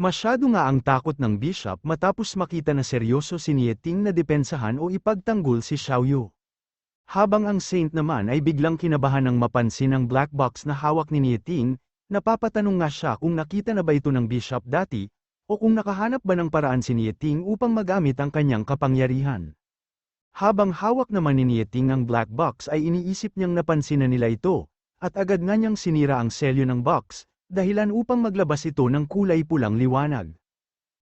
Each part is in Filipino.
Masyado nga ang takot ng bishop matapos makita na seryoso si Nieting na depensahan o ipagtanggol si Xiaoyu. Habang ang saint naman ay biglang kinabahan ng mapansin ang black box na hawak ni Nieting, napapatanong nga siya kung nakita na ba ito ng bishop dati, o kung nakahanap ba ng paraan si Nieting upang magamit ang kanyang kapangyarihan. Habang hawak naman ni Nieting ang black box ay iniisip niyang napansin na nila ito, at agad nga niyang sinira ang selyo ng box, dahilan upang maglabas ito ng kulay pulang liwanag.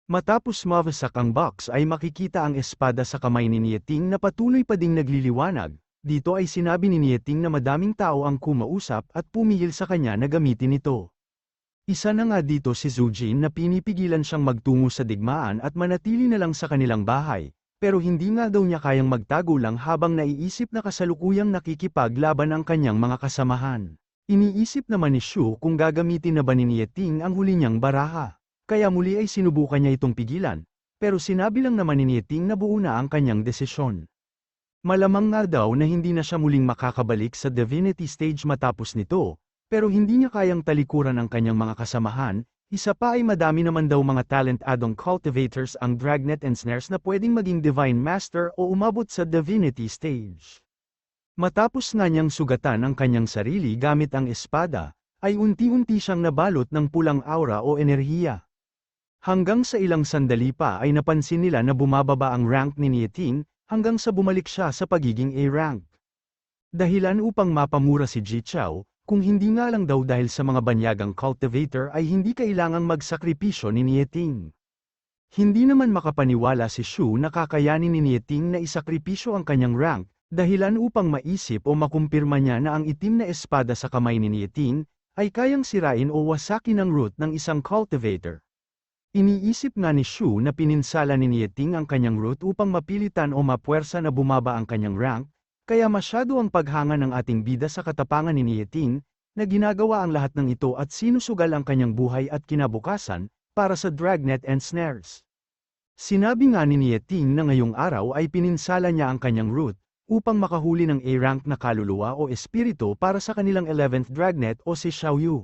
Matapos mawasak ang box ay makikita ang espada sa kamay ni Nieting na patuloy pa ding nagliliwanag. Dito ay sinabi ni Nieting na madaming tao ang kumausap at pumigil sa kanya na gamitin ito. Isa na nga dito si Zhu Jin na pinipigilan siyang magtungo sa digmaan at manatili na lang sa kanilang bahay, pero hindi nga daw niya kayang magtago lang habang naiisip na kasalukuyang nakikipaglaban ang kanyang mga kasamahan. Iniisip naman ni Shu kung gagamitin na ba ni Nieting ang huli niyang baraha, kaya muli ay sinubukan niya itong pigilan, pero sinabi lang naman ni Nieting na buo na ang kanyang desisyon. Malamang nga daw na hindi na siya muling makakabalik sa Divinity Stage matapos nito, pero hindi niya kayang talikuran ang kanyang mga kasamahan. Isa pa ay madami naman daw mga talent add-on cultivators ang Dragnet and Snares na pwedeng maging Divine Master o umabot sa Divinity Stage. Matapos nga niyang sugatan ang kanyang sarili gamit ang espada, ay unti-unti siyang nabalot ng pulang aura o enerhiya. Hanggang sa ilang sandali pa ay napansin nila na bumababa ang rank ni Nieting, hanggang sa bumalik siya sa pagiging A rank. Dahilan upang mapamura si Ji Chao, kung hindi nga lang daw dahil sa mga banyagang cultivator ay hindi kailangang magsakripisyo ni Nieting. Hindi naman makapaniwala si Shu na kakayanin ni Nieting na isakripisyo ang kanyang rank, dahilan upang maisip o makumpirma niya na ang itim na espada sa kamay ni Nieting ay kayang sirain o wasakin ang root ng isang cultivator. Iniisip nga ni Shu na pininsala ni Nieting ang kanyang root upang mapilitan o mapuwersa na bumaba ang kanyang rank, kaya masyado ang paghanga ng ating bida sa katapangan ni Nieting, na ginagawa ang lahat ng ito at sinusugal ang kanyang buhay at kinabukasan, para sa Dragnet and Snares. Sinabi nga ni Nieting na ngayong araw ay pininsala niya ang kanyang root, upang makahuli ng A-rank na kaluluwa o espiritu para sa kanilang 11th Dragnet o si Xiaoyu.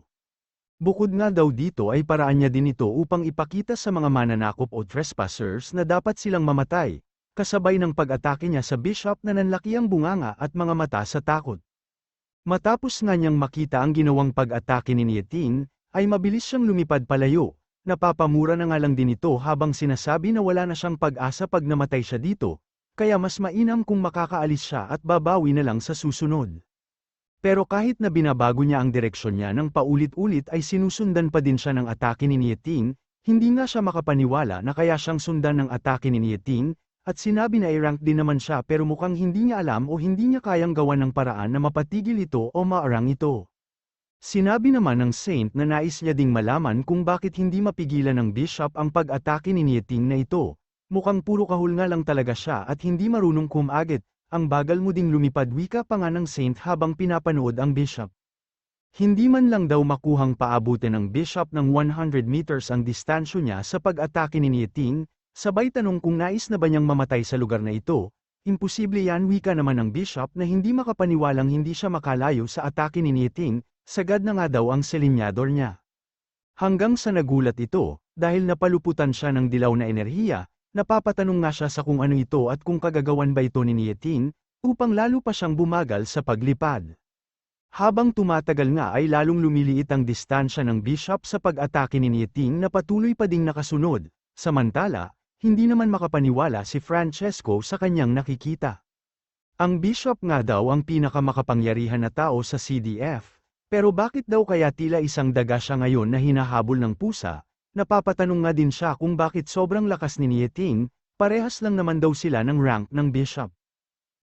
Bukod nga daw dito ay paraan niya din ito upang ipakita sa mga mananakop o trespassers na dapat silang mamatay, kasabay ng pag-atake niya sa bishop na nanlaki ang bunganga at mga mata sa takot. Matapos nga niyang makita ang ginawang pag-atake ni Nieting, ay mabilis siyang lumipad palayo, napapamura na nga lang din ito habang sinasabi na wala na siyang pag-asa pag namatay siya dito, kaya mas mainam kung makakaalis siya at babawi na lang sa susunod. Pero kahit na binabago niya ang direksyon niya ng paulit-ulit ay sinusundan pa din siya ng atake ni Nieting, hindi nga siya makapaniwala na kaya siyang sundan ng atake ni Nieting, at sinabi na i-rank din naman siya pero mukhang hindi niya alam o hindi niya kayang gawan ng paraan na mapatigil ito o maarang ito. Sinabi naman ng Saint na nais niya ding malaman kung bakit hindi mapigilan ng bishop ang pag-atake ni Nieting na ito. Mukhang puro kahul nga lang talaga siya at hindi marunong kumagit, ang bagal mo ding lumipad wika pa nga ng Saint habang pinapanood ang bishop. Hindi man lang daw makuhang paabutin ng bishop ng 100 meters ang distansyo niya sa pag-atake ni Nieting, sabay tanong kung nais na ba niyang mamatay sa lugar na ito, imposible yan wika naman ng bishop na hindi makapaniwalang hindi siya makalayo sa atake ni Nieting, sagad na nga daw ang selinyador niya. Hanggang sa nagulat ito, dahil napaluputan siya ng dilaw na enerhiya, napapatanong nga siya sa kung ano ito at kung kagagawan ba ito ni Nieting, upang lalo pa siyang bumagal sa paglipad. Habang tumatagal nga ay lalong lumiliit ang distansya ng bishop sa pag-atake ni Nieting na patuloy pa ding nakasunod, samantala, hindi naman makapaniwala si Francesco sa kanyang nakikita. Ang bishop nga daw ang pinakamakapangyarihan na tao sa CDF, pero bakit daw kaya tila isang daga siya ngayon na hinahabol ng pusa? Napapatanong nga din siya kung bakit sobrang lakas ni Nieting, parehas lang naman daw sila ng rank ng bishop.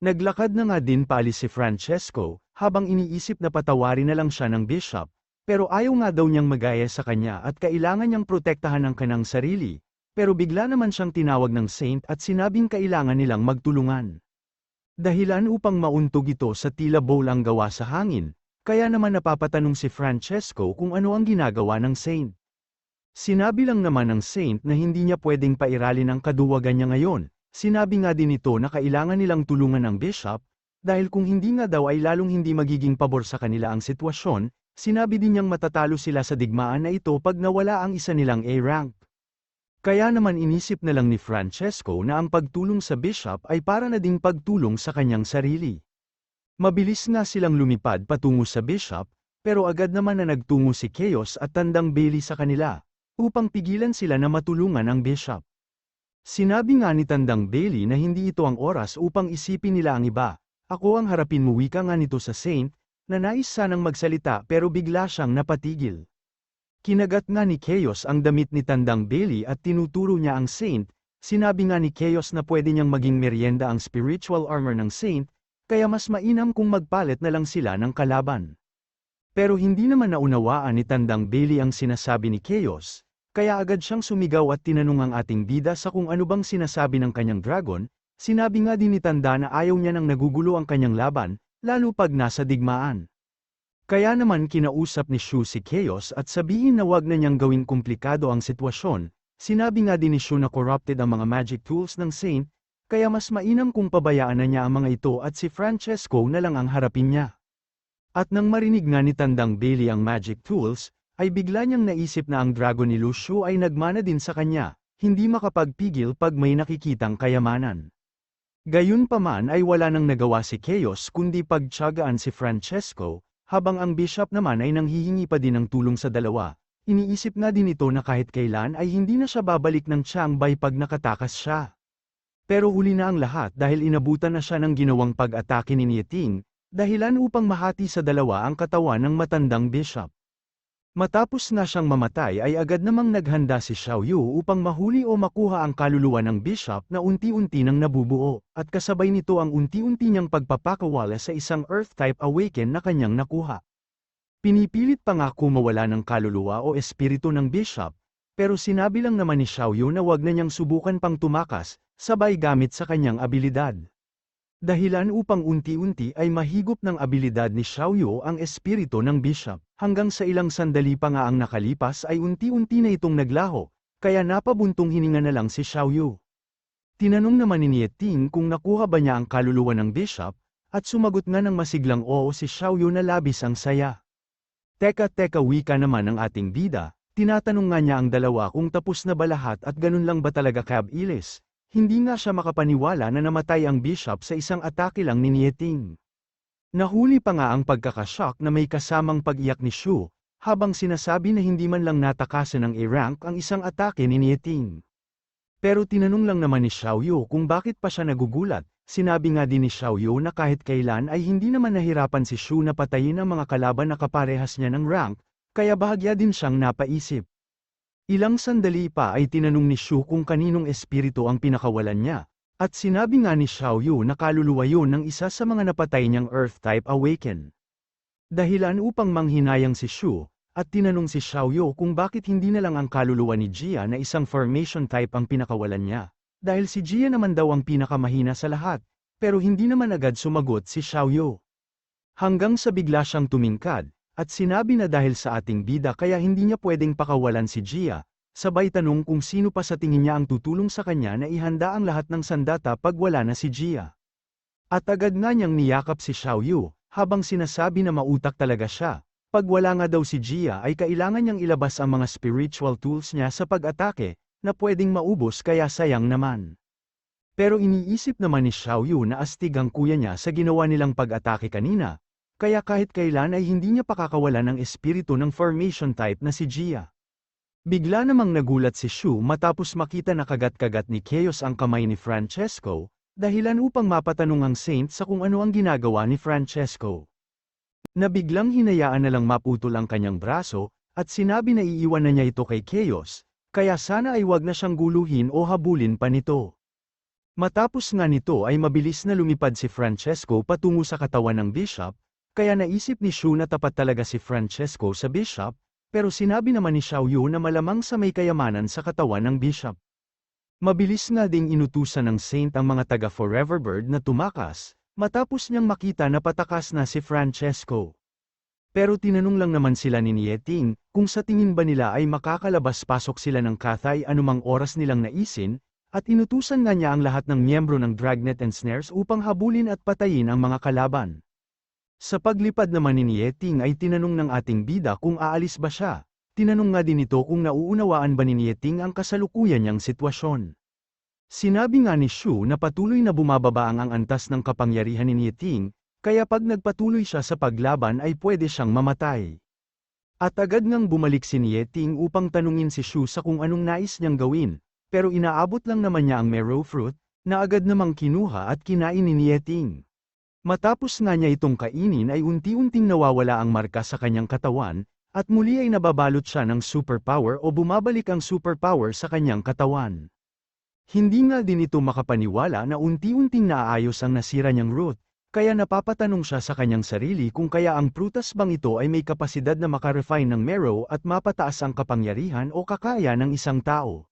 Naglakad na nga din paalis si Francesco, habang iniisip na patawarin na lang siya ng bishop, pero ayaw nga daw niyang magaya sa kanya at kailangan niyang protektahan ang kanyang sarili, pero bigla naman siyang tinawag ng Saint at sinabing kailangan nilang magtulungan. Dahilan upang mauntog ito sa tila bowl ang gawa sa hangin, kaya naman napapatanong si Francesco kung ano ang ginagawa ng Saint. Sinabi lang naman ng Saint na hindi niya pwedeng pairalin ang kaduwagan niya ngayon. Sinabi nga din ito na kailangan nilang tulungan ang bishop, dahil kung hindi nga daw ay lalong hindi magiging pabor sa kanila ang sitwasyon, sinabi din niyang matatalo sila sa digmaan na ito pag nawala ang isa nilang A-rank. Kaya naman inisip na lang ni Francesco na ang pagtulong sa bishop ay para na ding pagtulong sa kanyang sarili. Mabilis nga silang lumipad patungo sa bishop, pero agad naman na nagtungo si Chaos at Tandang Bailey sa kanila, upang pigilan sila na matulungan ang bishop. Sinabi nga ni Tandang Bailey na hindi ito ang oras upang isipin nila ang iba. Ako ang harapin mo, wika nga nito sa Saint, na nais sanang magsalita pero bigla siyang napatigil. Kinagat nga ni Chaos ang damit ni Tandang Bailey at tinuturo niya ang Saint. Sinabi nga ni Chaos na pwede niyang maging merienda ang spiritual armor ng Saint, kaya mas mainam kung magpalit na lang sila ng kalaban. Pero hindi naman naunawaan ni Tandang Bailey ang sinasabi ni Chaos, kaya agad siyang sumigaw at tinanong ang ating bida sa kung ano bang sinasabi ng kanyang dragon. Sinabi nga din ni Tanda na ayaw niya nang nagugulo ang kanyang laban, lalo pag nasa digmaan. Kaya naman kinausap ni Shu si Chaos at sabihin na wag na niyang gawing komplikado ang sitwasyon. Sinabi nga din ni Shu na corrupted ang mga magic tools ng Saint, kaya mas mainam kung pabayaan na niya ang mga ito at si Francesco na lang ang harapin niya. At nang marinig nga ni Tandang Bailey ang magic tools, ay bigla niyang naisip na ang dragon ni Lu Shu ay nagmana din sa kanya, hindi makapagpigil pag may nakikitang kayamanan. Gayunpaman ay wala nang nagawa si Chaos kundi pagtiyagaan si Francesco, habang ang bishop naman ay nanghihingi pa din ng tulong sa dalawa. Iniisip nga din ito na kahit kailan ay hindi na siya babalik ng Chiangbai pag nakatakas siya. Pero huli na ang lahat dahil inabutan na siya ng ginawang pag-atake ni Nieting, dahilan upang mahati sa dalawa ang katawan ng matandang bishop. Matapos na siyang mamatay ay agad namang naghanda si Xiaoyu upang mahuli o makuha ang kaluluwa ng bishop na unti-unti nang nabubuo, at kasabay nito ang unti-unti niyang pagpapakawala sa isang Earth-type awaken na kanyang nakuha. Pinipilit pa nga mawala ng kaluluwa o espiritu ng bishop, pero sinabi lang naman ni Xiaoyu na wag na niyang subukan pang tumakas, sabay gamit sa kanyang abilidad. Dahilan upang unti-unti ay mahigop ng abilidad ni Xiaoyu ang espiritu ng bishop, hanggang sa ilang sandali pa nga ang nakalipas ay unti-unti na itong naglaho, kaya napabuntong hininga na lang si Xiaoyu. Tinanong naman ni Nieting kung nakuha ba niya ang kaluluwa ng bishop, at sumagot nga ng masiglang oo si Xiaoyu na labis ang saya. Teka wika naman ng ating bida, tinatanong nga niya ang dalawa kung tapos na ba lahat at ganun lang ba talaga kabilis. Hindi nga siya makapaniwala na namatay ang bishop sa isang atake lang ni Nieting. Nahuli pa nga ang pagkakashock na may kasamang pag-iyak ni Shu, habang sinasabi na hindi man lang natakasan ng A-rank ang isang atake ni Nieting. Pero tinanong lang naman ni Xiaoyu kung bakit pa siya nagugulat. Sinabi nga din ni Xiaoyu na kahit kailan ay hindi naman nahirapan si Shu na patayin ang mga kalaban na kaparehas niya ng rank, kaya bahagya din siyang napaisip. Ilang sandali pa ay tinanong ni Shu kung kaninong espiritu ang pinakawalan niya, at sinabi nga ni Xiaoyu na kaluluwa yun ng isa sa mga napatay niyang Earth-type awaken. Dahilan upang manghinayang si Shu, at tinanong si Xiaoyu kung bakit hindi na lang ang kaluluwa ni Jia na isang formation type ang pinakawalan niya, dahil si Jia naman daw ang pinakamahina sa lahat, pero hindi naman agad sumagot si Xiaoyu. Hanggang sa bigla siyang tumingkad, at sinabi na dahil sa ating bida kaya hindi niya pwedeng pakawalan si Jia, sabay tanong kung sino pa sa tingin niya ang tutulong sa kanya na ihanda ang lahat ng sandata pag wala na si Jia. At agad nga niyang niyakap si Xiaoyu, habang sinasabi na mautak talaga siya. Pag wala nga daw si Jia ay kailangan niyang ilabas ang mga spiritual tools niya sa pag-atake, na pwedeng maubos kaya sayang naman. Pero iniisip naman ni Xiaoyu na astig ang kuya niya sa ginawa nilang pag-atake kanina, kaya kahit kailan ay hindi niya pakakawalan ng espiritu ng formation type na si Jia. Bigla namang nagulat si Shu matapos makita na kagat-kagat ni Chaos ang kamay ni Francesco, dahilan upang mapatanong ang Saint sa kung ano ang ginagawa ni Francesco. Na biglang hinayaan na lang maputol ang kanyang braso, at sinabi na iiwan na niya ito kay Chaos, kaya sana ay wag na siyang guluhin o habulin pa nito. Matapos nga nito ay mabilis na lumipad si Francesco patungo sa katawan ng bishop, kaya naisip ni Shu na tapat talaga si Francesco sa bishop, pero sinabi naman ni Xiaoyu na malamang sa may kayamanan sa katawan ng bishop. Mabilis nga ding inutusan ng Saint ang mga taga Foreverbird na tumakas, matapos niyang makita na patakas na si Francesco. Pero tinanong lang naman sila ni Nieting, kung sa tingin ba nila ay makakalabas-pasok sila ng Cathay anumang oras nilang naisin, at inutusan nga niya ang lahat ng miyembro ng Dragnet and Snares upang habulin at patayin ang mga kalaban. Sa paglipad naman ni Nieting ay tinanong ng ating bida kung aalis ba siya, tinanong nga din ito kung nauunawaan ba ni Nieting ang kasalukuyan niyang sitwasyon. Sinabi nga ni Shu na patuloy na bumababa ang antas ng kapangyarihan ni Nieting, kaya pag nagpatuloy siya sa paglaban ay pwede siyang mamatay. At agad ngang bumalik si Nieting upang tanungin si Shu sa kung anong nais niyang gawin, pero inaabot lang naman niya ang marrow fruit, na agad namang kinuha at kinain ni Nieting. Matapos nga niya itong kainin ay unti-unting nawawala ang marka sa kanyang katawan, at muli ay nababalot siya ng superpower o bumabalik ang superpower sa kanyang katawan. Hindi nga din ito makapaniwala na unti-unting naaayos ang nasira niyang root, kaya napapatanong siya sa kanyang sarili kung kaya ang prutas bang ito ay may kapasidad na makarefine ng marrow at mapataas ang kapangyarihan o kakaya ng isang tao.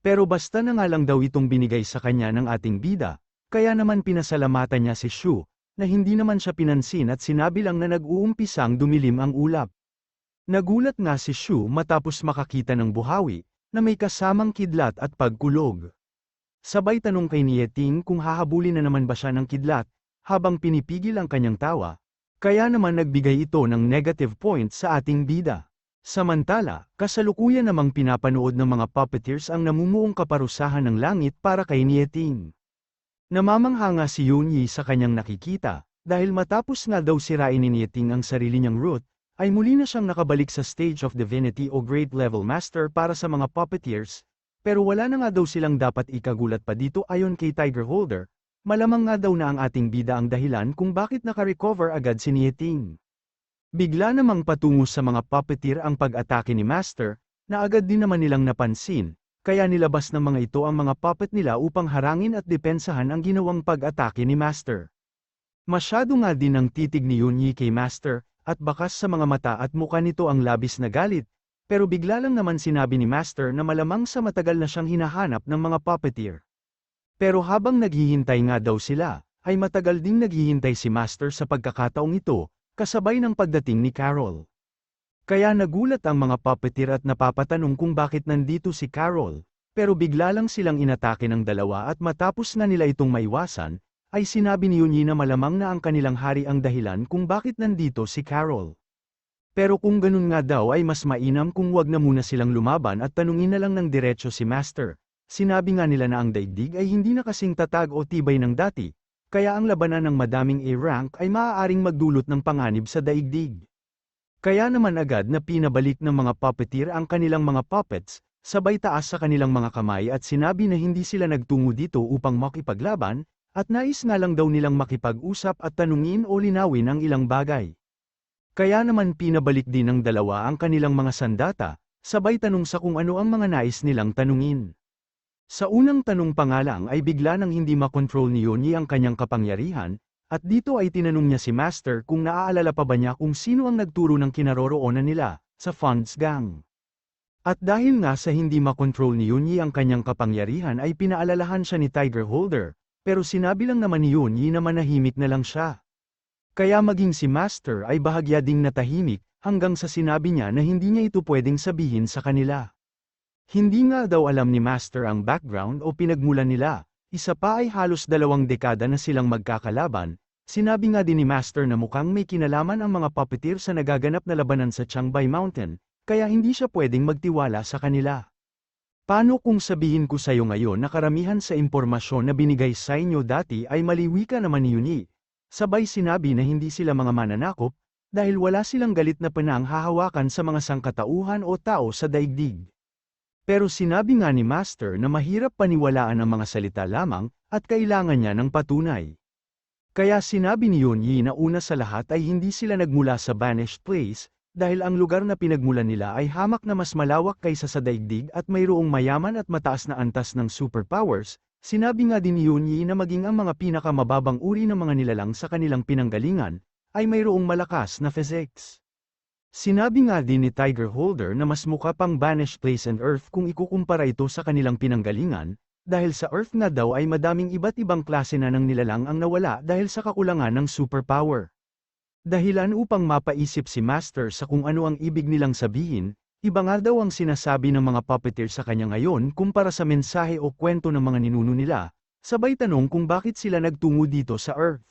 Pero basta na nga lang daw itong binigay sa kanya ng ating bida, kaya naman pinasalamatan niya si Shu, na hindi naman siya pinansin at sinabi lang na nag-uumpisang dumilim ang ulap. Nagulat nga si Shu matapos makakita ng buhawi, na may kasamang kidlat at pagkulog. Sabay tanong kay Nieting kung hahabulin na naman ba siya ng kidlat, habang pinipigil ang kanyang tawa, kaya naman nagbigay ito ng negative points sa ating bida. Samantala, kasalukuyan namang pinapanood ng mga puppeteers ang namumuong kaparusahan ng langit para kay Nieting. Namamangha nga si Yunyi sa kanyang nakikita, dahil matapos nga daw sirain ni Nieting ang sarili niyang root, ay muli na siyang nakabalik sa stage of divinity o great level master para sa mga puppeteers, pero wala na nga daw silang dapat ikagulat pa dito ayon kay Tiger Holder, malamang nga daw na ang ating bida ang dahilan kung bakit naka-recover agad si Nieting. Bigla namang patungo sa mga puppeteer ang pag-atake ni Master, na agad din naman nilang napansin, kaya nilabas ng mga ito ang mga puppet nila upang harangin at depensahan ang ginawang pag-atake ni Master. Masyado nga din ang titig ni Yunyi kay Master, at bakas sa mga mata at mukha nito ang labis na galit, pero bigla lang naman sinabi ni Master na malamang sa matagal na siyang hinahanap ng mga puppeteer. Pero habang naghihintay nga daw sila, ay matagal ding naghihintay si Master sa pagkakataong ito, kasabay ng pagdating ni Carol. Kaya nagulat ang mga puppeteer at napapatanong kung bakit nandito si Carol, pero bigla lang silang inatake ng dalawa at matapos na nila itong maiwasan, ay sinabi ni Yunyi na malamang na ang kanilang hari ang dahilan kung bakit nandito si Carol. Pero kung ganun nga daw ay mas mainam kung wag na muna silang lumaban at tanungin na lang ng diretso si Master. Sinabi nga nila na ang daigdig ay hindi na kasing tatag o tibay ng dati, kaya ang labanan ng madaming A-rank ay maaaring magdulot ng panganib sa daigdig. Kaya naman agad na pinabalik ng mga puppeteer ang kanilang mga puppets, sabay taas sa kanilang mga kamay at sinabi na hindi sila nagtungo dito upang makipaglaban, at nais nga lang daw nilang makipag-usap at tanungin o linawin ang ilang bagay. Kaya naman pinabalik din ng dalawa ang kanilang mga sandata, sabay tanong sa kung ano ang mga nais nilang tanungin. Sa unang tanong pa nga lang ay bigla nang hindi makontrol ni Yunyi ang kanyang kapangyarihan, at dito ay tinanong niya si Master kung naaalala pa ba niya kung sino ang nagturo ng kinaroroonan nila, sa Fonz Gang. At dahil nga sa hindi makontrol ni Yunyi ang kanyang kapangyarihan ay pinaalalahan siya ni Tiger Holder, pero sinabi lang naman ni Yunyi na manahimik na lang siya. Kaya maging si Master ay bahagya ding natahimik, hanggang sa sinabi niya na hindi niya ito pwedeng sabihin sa kanila. Hindi nga daw alam ni Master ang background o pinagmulan nila, isa pa ay halos 2 dekada na silang magkakalaban, sinabi nga din ni Master na mukhang may kinalaman ang mga puppeteer sa nagaganap na labanan sa Changbei Mountain, kaya hindi siya pwedeng magtiwala sa kanila. Paano kung sabihin ko sa iyo ngayon na karamihan sa impormasyon na binigay sa inyo dati ay maliwi ka naman ni Yunyi? Sabay sinabi na hindi sila mga mananakop, dahil wala silang galit na panang hahawakan sa mga sangkatauhan o tao sa daigdig. Pero sinabi nga ni Master na mahirap paniwalaan ang mga salita lamang, at kailangan niya ng patunay. Kaya sinabi ni Yunyi na una sa lahat ay hindi sila nagmula sa Banished Place, dahil ang lugar na pinagmulan nila ay hamak na mas malawak kaysa sa daigdig at mayroong mayaman at mataas na antas ng superpowers. Sinabi nga din ni Yunyi na maging ang mga pinakamababang uri ng mga nilalang sa kanilang pinanggalingan, ay mayroong malakas na physics. Sinabi nga din ni Tiger Holder na mas mukha pang Banished Place and Earth kung ikukumpara ito sa kanilang pinanggalingan, dahil sa Earth na daw ay madaming iba't ibang klase na ng nilalang ang nawala dahil sa kakulangan ng superpower. Dahilan upang mapaisip si Master sa kung ano ang ibig nilang sabihin, iba nga daw ang sinasabi ng mga puppeteer sa kanya ngayon kumpara sa mensahe o kwento ng mga ninuno nila, sabay tanong kung bakit sila nagtungo dito sa Earth.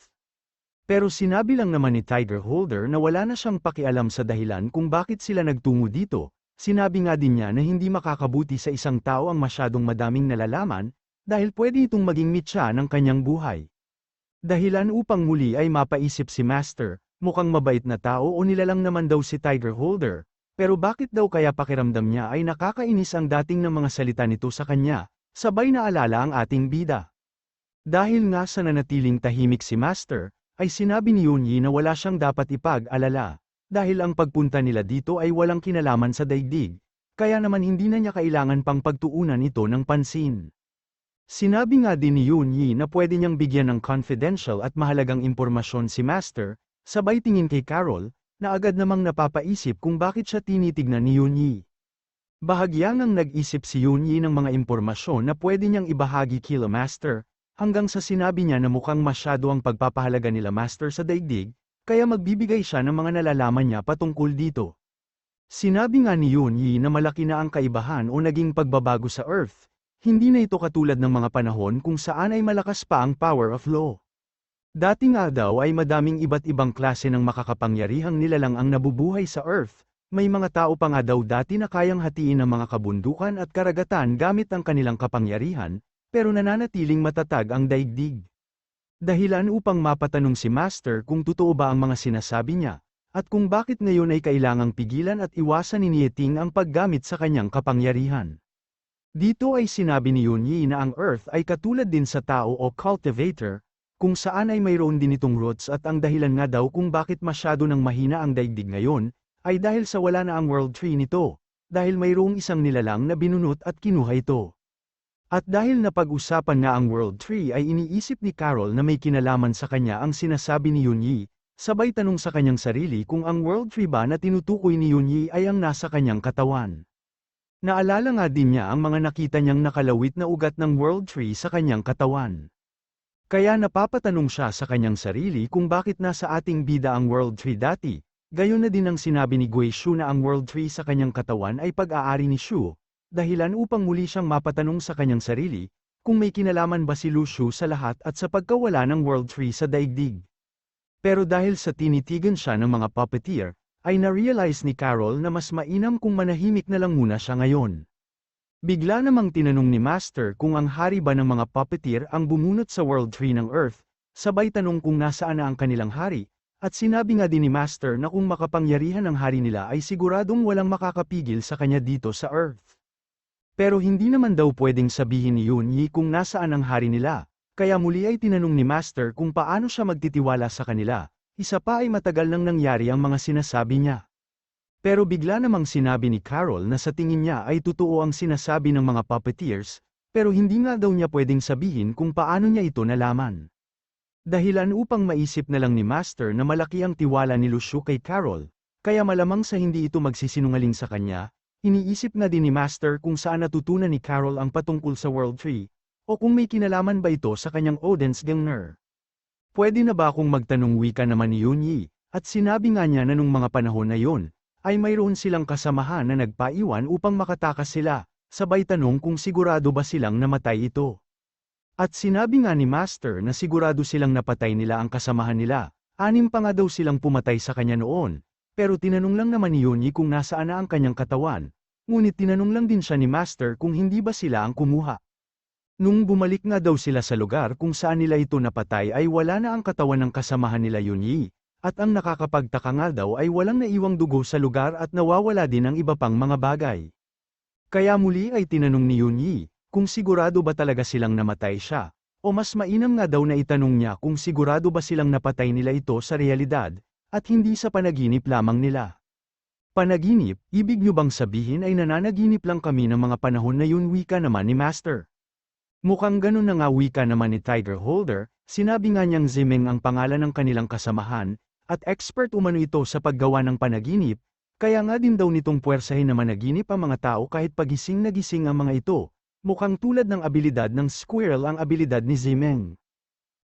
Pero sinabi lang naman ni Tiger Holder na wala na siyang pakialam sa dahilan kung bakit sila nagtungo dito, Sinabi nga din niya na hindi makakabuti sa isang tao ang masyadong madaming nalalaman, dahil pwede itong maging mitya ng kanyang buhay. Dahilan upang muli ay mapaisip si Master, mukhang mabait na tao o nilalang naman daw si Tiger Holder, pero bakit daw kaya pakiramdam niya ay nakakainis ang dating ng mga salita nito sa kanya, sabay na alala ang ating bida. Dahil nga sa nanatiling tahimik si Master, ay sinabi ni Yunyi na wala siyang dapat ipag-alala, dahil ang pagpunta nila dito ay walang kinalaman sa daigdig, kaya naman hindi na niya kailangan pang pagtuunan ito ng pansin. Sinabi nga din ni Yunyi na pwede niyang bigyan ng confidential at mahalagang impormasyon si Master, sabay tingin kay Carol, na agad namang napapaisip kung bakit siya tinitignan ni Yunyi. Bahagyang ang nag-isip si Yunyi ng mga impormasyon na pwede niyang ibahagi kila Master, hanggang sa sinabi niya na mukhang masyado ang pagpapahalaga nila Master sa daigdig, kaya magbibigay siya ng mga nalalaman niya patungkol dito. Sinabi nga ni Yunyi na malaki na ang kaibahan o naging pagbabago sa Earth, hindi na ito katulad ng mga panahon kung saan ay malakas pa ang power of law. Dati nga daw ay madaming iba't ibang klase ng makakapangyarihang nilalang ang nabubuhay sa Earth, may mga tao pa nga daw dati na kayang hatiin ang mga kabundukan at karagatan gamit ang kanilang kapangyarihan, pero nananatiling matatag ang daigdig. Dahilan upang mapatanong si Master kung totoo ba ang mga sinasabi niya, at kung bakit ngayon ay kailangang pigilan at iwasan ni Nieting ang paggamit sa kanyang kapangyarihan. Dito ay sinabi ni Yunyi na ang Earth ay katulad din sa tao o cultivator, kung saan ay mayroon din itong roots at ang dahilan nga daw kung bakit masyado nang mahina ang daigdig ngayon, ay dahil sa wala na ang world tree nito, dahil mayroong isang nilalang na binunot at kinuha ito. At dahil napag-usapan nga ang world tree ay iniisip ni Carol na may kinalaman sa kanya ang sinasabi ni Yunyi, sabay tanong sa kanyang sarili kung ang world tree ba na tinutukoy ni Yunyi ay ang nasa kanyang katawan. Naalala nga din niya ang mga nakita niyang nakalawit na ugat ng world tree sa kanyang katawan. Kaya napapatanong siya sa kanyang sarili kung bakit nasa ating bida ang world tree dati, gayon na din ang sinabi ni Gui Shu na ang world tree sa kanyang katawan ay pag-aari ni Shu, dahilan upang muli siyang mapatanong sa kanyang sarili, kung may kinalaman ba si Lu Shu sa lahat at sa pagkawala ng world tree sa daigdig. Pero dahil sa tinitigan siya ng mga puppeteer, ay na-realize ni Carol na mas mainam kung manahimik na lang muna siya ngayon. Bigla namang tinanong ni Master kung ang hari ba ng mga puppeteer ang bumunot sa world tree ng Earth, sabay tanong kung nasaan na ang kanilang hari, at sinabi nga din ni Master na kung makapangyarihan ang hari nila ay siguradong walang makakapigil sa kanya dito sa Earth. Pero hindi naman daw pwedeng sabihin ni Yunyi kung nasaan ang hari nila, kaya muli ay tinanong ni Master kung paano siya magtitiwala sa kanila, isa pa ay matagal nang nangyari ang mga sinasabi niya. Pero bigla namang sinabi ni Carol na sa tingin niya ay totoo ang sinasabi ng mga puppeteers, pero hindi nga daw niya pwedeng sabihin kung paano niya ito nalaman. Dahilan upang maisip na lang ni Master na malaki ang tiwala ni Lu Shu kay Carol, kaya malamang sa hindi ito magsisinungaling sa kanya, iniisip na din ni Master kung saan natutunan ni Carol ang patungkol sa World Tree, o kung may kinalaman ba ito sa kanyang Odensgangner. Pwede na ba akong magtanong wika naman ni Yunyi, at sinabi nga niya na nung mga panahon na yon, ay mayroon silang kasamahan na nagpaiwan upang makatakas sila, sabay tanong kung sigurado ba silang namatay ito. At sinabi nga ni Master na sigurado silang napatay nila ang kasamahan nila, 6 pa nga daw silang pumatay sa kanya noon, pero tinanong lang naman ni Yunyi kung nasaan na ang kanyang katawan, ngunit tinanong lang din siya ni Master kung hindi ba sila ang kumuha. Nung bumalik nga daw sila sa lugar kung saan nila ito napatay ay wala na ang katawan ng kasamahan nila Yunyi. At ang nakakapagtaka nga daw ay walang naiwang dugo sa lugar at nawawala din ang iba pang mga bagay. Kaya muli ay tinanong ni Yunyi, kung sigurado ba talaga silang namatay siya, o mas mainam nga daw na itanong niya kung sigurado ba silang napatay nila ito sa realidad, at hindi sa panaginip lamang nila. Panaginip, ibig niyo bang sabihin ay nananaginip lang kami ng mga panahon na yun, wika naman ni Master. Mukhang ganun na nga, wika naman ni Tiger Holder, sinabi nga niyang Zimeng ang pangalan ng kanilang kasamahan, at expert umano ito sa paggawa ng panaginip, kaya nga din daw nitong puwersahin na managinip ang mga tao kahit pagising na gising ang mga ito, mukhang tulad ng abilidad ng squirrel ang abilidad ni Zimeng.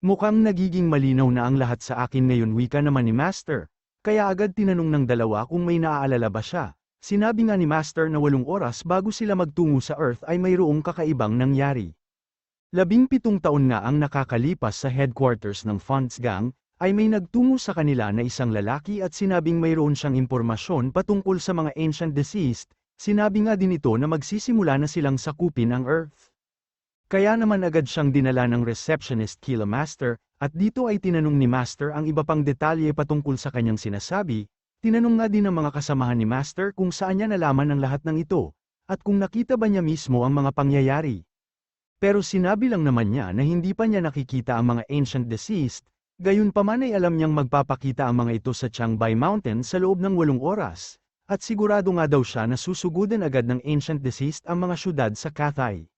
Mukhang nagiging malinaw na ang lahat sa akin ngayon, wika naman ni Master, kaya agad tinanong ng dalawa kung may naaalala ba siya. Sinabi nga ni Master na 8 oras bago sila magtungo sa Earth ay mayroong kakaibang nangyari. 17 taon nga ang nakakalipas sa headquarters ng Fonts Gang, ay may nagtungo sa kanila na isang lalaki at sinabing mayroon siyang impormasyon patungkol sa mga ancient deceased, Sinabi nga din ito na magsisimula na silang sakupin ang Earth. Kaya naman agad siyang dinala ng receptionist kila Master, at dito ay tinanong ni Master ang iba pang detalye patungkol sa kanyang sinasabi. Tinanong nga din ng mga kasamahan ni Master kung saan niya nalaman ang lahat ng ito, at kung nakita ba niya mismo ang mga pangyayari. Pero sinabi lang naman niya na hindi pa niya nakikita ang mga ancient deceased, gayunpaman ay alam niyang magpapakita ang mga ito sa Chiangbai Mountain sa loob ng 8 oras, at sigurado nga daw siya na susugudan agad ng ancient deceased ang mga syudad sa Cathay.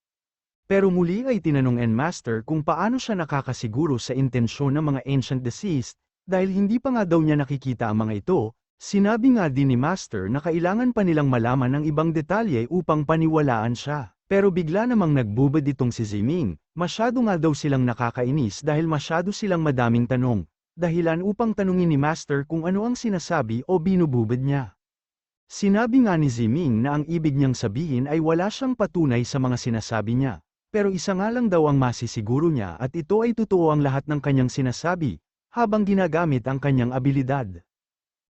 Pero muli ay tinanong ng Master kung paano siya nakakasiguro sa intensyon ng mga ancient deceased, dahil hindi pa nga daw niya nakikita ang mga ito. Sinabi nga din ni Master na kailangan pa nilang malaman ang ibang detalye upang paniwalaan siya. Pero bigla namang nagbubad itong si Ziming, masyado nga daw silang nakakainis dahil masyado silang madaming tanong, dahilan upang tanungin ni Master kung ano ang sinasabi o binububad niya. Sinabi nga ni Ziming na ang ibig niyang sabihin ay wala siyang patunay sa mga sinasabi niya. Pero isa nga lang daw ang masisiguro niya at ito ay totoo ang lahat ng kanyang sinasabi, habang ginagamit ang kanyang abilidad.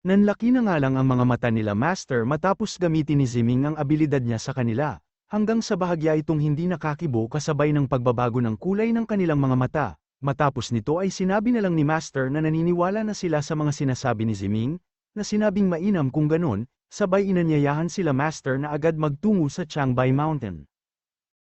Nanlaki na nga lang ang mga mata nila Master matapos gamitin ni Ziming ang abilidad niya sa kanila, hanggang sa bahagya itong hindi nakakibo kasabay ng pagbabago ng kulay ng kanilang mga mata. Matapos nito ay sinabi na lang ni Master na naniniwala na sila sa mga sinasabi ni Ziming, na sinabing mainam kung ganon, sabay inanyayahan sila Master na agad magtungo sa Chiangbai Mountain.